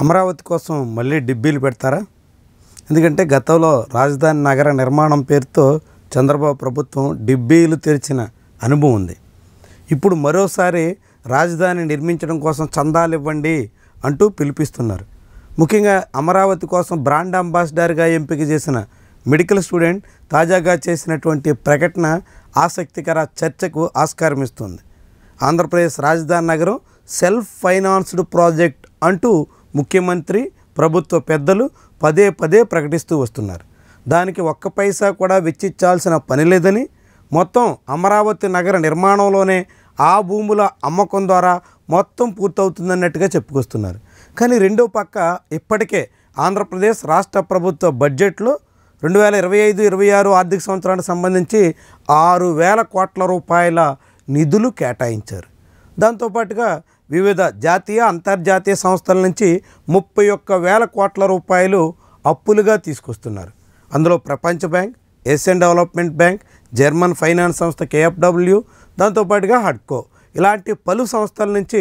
అమరావతి కోసం మళ్ళీ డిబ్బీలు పెడతారా? ఎందుకంటే గతంలో రాజధాని నగర నిర్మాణం పేరుతో చంద్రబాబు ప్రభుత్వం డిబ్బీలు తెరిచిన అనుభవం ఉంది. ఇప్పుడు మరోసారి రాజధాని నిర్మించడం కోసం చందాలు ఇవ్వండి అంటూ పిలిపిస్తున్నారు. ముఖ్యంగా అమరావతి కోసం బ్రాండ్ అంబాసిడర్గా ఎంపిక చేసిన మెడికల్ స్టూడెంట్ తాజాగా చేసినటువంటి ప్రకటన ఆసక్తికర చర్చకు ఆస్కారం ఇస్తుంది. ఆంధ్రప్రదేశ్ రాజధాని నగరం సెల్ఫ్ ఫైనాన్స్డ్ ప్రాజెక్ట్ అంటూ ముఖ్యమంత్రి ప్రభుత్వ పెద్దలు పదే పదే ప్రకటిస్తూ వస్తున్నారు. దానికి ఒక్క పైసా కూడా వెచ్చించాల్సిన పని లేదని, మొత్తం అమరావతి నగర నిర్మాణంలోనే ఆ భూముల అమ్మకం ద్వారా మొత్తం పూర్తవుతుందన్నట్టుగా చెప్పుకొస్తున్నారు. కానీ రెండో పక్క ఇప్పటికే ఆంధ్రప్రదేశ్ రాష్ట్ర ప్రభుత్వ బడ్జెట్లో 2025-26 ఆర్థిక సంవత్సరానికి సంబంధించి 6,000 కోట్ల రూపాయల నిధులు కేటాయించారు. దాంతోపాటుగా వివిధ జాతీయ అంతర్జాతీయ సంస్థల నుంచి 31,000 కోట్ల రూపాయలు అప్పులుగా తీసుకొస్తున్నారు. అందులో ప్రపంచ bank, Asian development bank, German finance సంస్థ KfW, దాంతోపాటుగా హడ్కో ఇలాంటి పలు సంస్థల నుంచి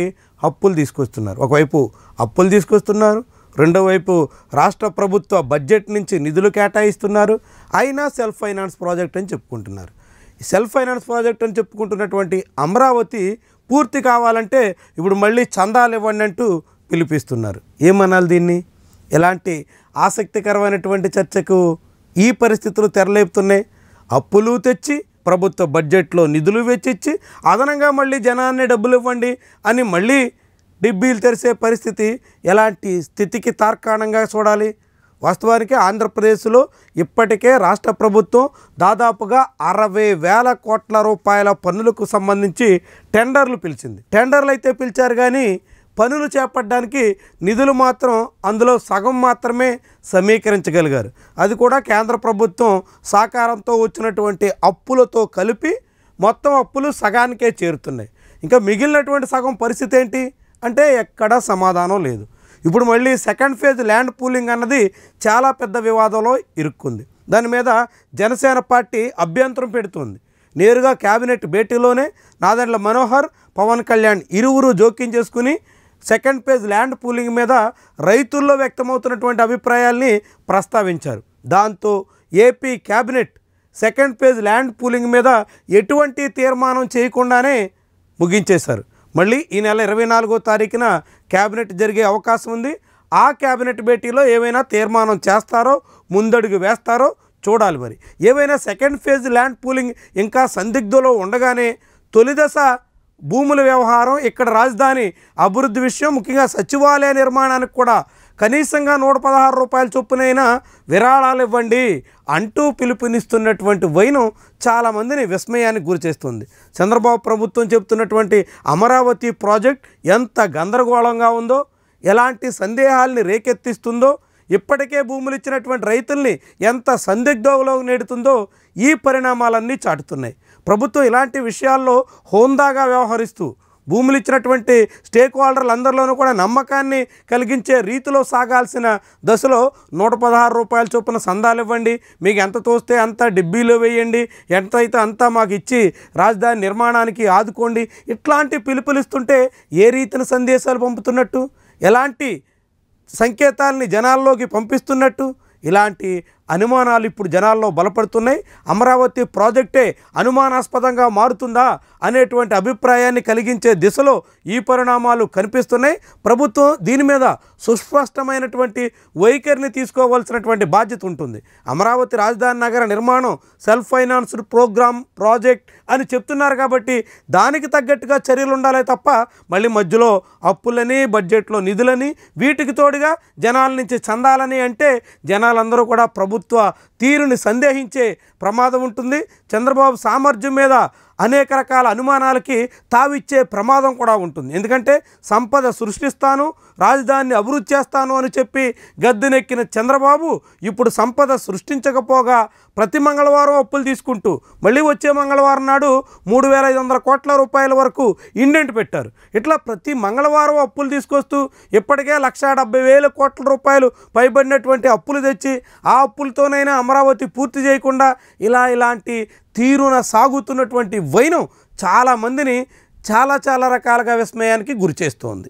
అప్పులు తీసుకొస్తున్నారు. ఒకవైపు అప్పులు తీసుకొస్తున్నారు, రెండో వైపు రాష్ట్ర ప్రభుత్వ బడ్జెట్ నుంచి నిధులు కేటాయిస్తున్నారు. అయినా సెల్ఫ్ ఫైనాన్స్ ప్రాజెక్ట్ అని చెప్పుకుంటున్నారు. ఈ సెల్ఫ్ ఫైనాన్స్ ప్రాజెక్ట్ అని చెప్పుకుంటున్నటువంటి అమరావతి పూర్తి కావాలంటే ఇప్పుడు మళ్ళీ చందాలు ఇవ్వండి అంటూ పిలిపిస్తున్నారు. ఏమనాలి దీన్ని? ఎలాంటి ఆసక్తికరమైనటువంటి చర్చకు ఈ పరిస్థితులు తెరలేపుతున్నాయి. అప్పులు తెచ్చి ప్రభుత్వ బడ్జెట్లో నిధులు వెచ్చించి అదనంగా మళ్ళీ జనాన్ని డబ్బులు ఇవ్వండి అని మళ్ళీ డిబ్బీలు తెరిసే పరిస్థితి ఎలాంటి స్థితికి తార్కాణంగా చూడాలి? వాస్తవానికి ఆంధ్రప్రదేశ్లో ఇప్పటికే రాష్ట్ర ప్రభుత్వం దాదాపుగా 60,000 కోట్ల రూపాయల పన్నులకు సంబంధించి టెండర్లు పిలిచింది. టెండర్లు అయితే పిలిచారు, కానీ పనులు చేపట్టడానికి నిధులు మాత్రం అందులో సగం మాత్రమే సమీకరించగలిగారు. అది కూడా కేంద్ర ప్రభుత్వం సహకారంతో వచ్చినటువంటి అప్పులతో కలిపి మొత్తం అప్పులు సగానికే చేరుతున్నాయి. ఇంకా మిగిలినటువంటి సగం పరిస్థితి ఏంటి అంటే ఎక్కడా సమాధానం లేదు. ఇప్పుడు మళ్ళీ సెకండ్ ఫేజ్ ల్యాండ్ పూలింగ్ అన్నది చాలా పెద్ద వివాదంలో ఇరుక్కుంది. దాని మీద జనసేన పార్టీ అభ్యంతరం పెడుతుంది. నేరుగా క్యాబినెట్ భేటీలోనే నాదెండ్ల మనోహర్, పవన్ కళ్యాణ్ ఇరువురు జోక్యం చేసుకుని సెకండ్ ఫేజ్ ల్యాండ్ పూలింగ్ మీద రైతుల్లో వ్యక్తమవుతున్నటువంటి అభిప్రాయాల్ని ప్రస్తావించారు. దాంతో AP cabinet second phase land pooling మీద ఎటువంటి తీర్మానం చేయకుండానే ముగించేశారు. మళ్ళీ ఈ నెల 24వ తారీఖున క్యాబినెట్ జరిగే అవకాశం ఉంది. ఆ క్యాబినెట్ భేటీలో ఏమైనా తీర్మానం చేస్తారో, ముందడుగు వేస్తారో చూడాలి. మరి ఏవైనా సెకండ్ ఫేజ్ ల్యాండ్ పూలింగ్ ఇంకా సందిగ్ధంలో ఉండగానే తొలి దశ భూముల వ్యవహారం, ఇక్కడ రాజధాని అభివృద్ధి విషయం, ముఖ్యంగా సచివాలయ నిర్మాణానికి కూడా కనీసంగా 116 రూపాయల చొప్పునైనా విరాళాలు ఇవ్వండి అంటూ పిలుపునిస్తున్నటువంటి వైనం చాలామందిని విస్మయానికి గురిచేస్తుంది. చంద్రబాబు ప్రభుత్వం చెబుతున్నటువంటి అమరావతి ప్రాజెక్ట్ ఎంత గందరగోళంగా ఉందో, ఎలాంటి సందేహాల్ని రేకెత్తిస్తుందో, ఇప్పటికే భూములు ఇచ్చినటువంటి రైతుల్ని ఎంత సందిగ్ధంలో నెడుతుందో ఈ పరిణామాలన్నీ చాటుతున్నాయి. ప్రభుత్వం ఇలాంటి విషయాల్లో హోందాగా వ్యవహరిస్తూ భూములు ఇచ్చినటువంటి స్టేక్ హోల్డర్లందరిలోనూ కూడా నమ్మకాన్ని కలిగించే రీతిలో సాగాల్సిన దశలో 116 రూపాయల చొప్పున సందాలు ఇవ్వండి, మీకు ఎంత తోస్తే అంత డిబ్బీలో వేయండి, ఎంత అయితే అంతా మాకు ఇచ్చి రాజధాని నిర్మాణానికి ఆదుకోండి, ఇట్లాంటి పిలుపులిస్తుంటే ఏ రీతిన సందేశాలు పంపుతున్నట్టు, ఎలాంటి సంకేతాలని జనాల్లోకి పంపిస్తున్నట్టు, ఇలాంటి అనుమానాలు ఇప్పుడు జనాల్లో బలపడుతున్నాయి. అమరావతి ప్రాజెక్టే అనుమానాస్పదంగా మారుతుందా అనేటువంటి అభిప్రాయాన్ని కలిగించే దిశలో ఈ పరిణామాలు కనిపిస్తున్నాయి. ప్రభుత్వం దీని మీద సుస్పష్టమైనటువంటి వైఖరిని తీసుకోవాల్సినటువంటి బాధ్యత ఉంటుంది. అమరావతి రాజధాని నగర నిర్మాణం సెల్ఫ్ ఫైనాన్స్డ్ ప్రాజెక్ట్ అని చెప్తున్నారు కాబట్టి దానికి తగ్గట్టుగా చర్యలు ఉండాలి తప్ప మళ్ళీ మధ్యలో అప్పులని, బడ్జెట్లో నిధులని, వీటికి తోడుగా జనాల నుంచి చందాలని అంటే జనాలందరూ కూడా ప్రభుత్వ తీరుని సందేహించే ప్రమాదం ఉంటుంది. చంద్రబాబు సామర్థ్యం మీద అనేక రకాల అనుమానాలకి తావిచ్చే ప్రమాదం కూడా ఉంటుంది. ఎందుకంటే సంపద సృష్టిస్తాను, రాజధానిని అభివృద్ధి చేస్తాను అని చెప్పి గద్దెనెక్కిన చంద్రబాబు ఇప్పుడు సంపద సృష్టించకపోగా ప్రతి మంగళవారం అప్పులు తీసుకుంటూ మళ్ళీ వచ్చే మంగళవారం నాడు 3,500 కోట్ల రూపాయల వరకు ఇండెంట్ పెట్టారు. ఇట్లా ప్రతి మంగళవారం అప్పులు తీసుకొస్తూ ఇప్పటికే 1,70,000 కోట్ల రూపాయలు పైబడినటువంటి అప్పులు తెచ్చి ఆ అప్పులతోనైనా అమరావతి పూర్తి చేయకుండా ఇలాంటి తీరున సాగుతున్నటువంటి వైనం చాలామందిని చాలా రకాలుగా విస్మయానికి గురిచేస్తోంది.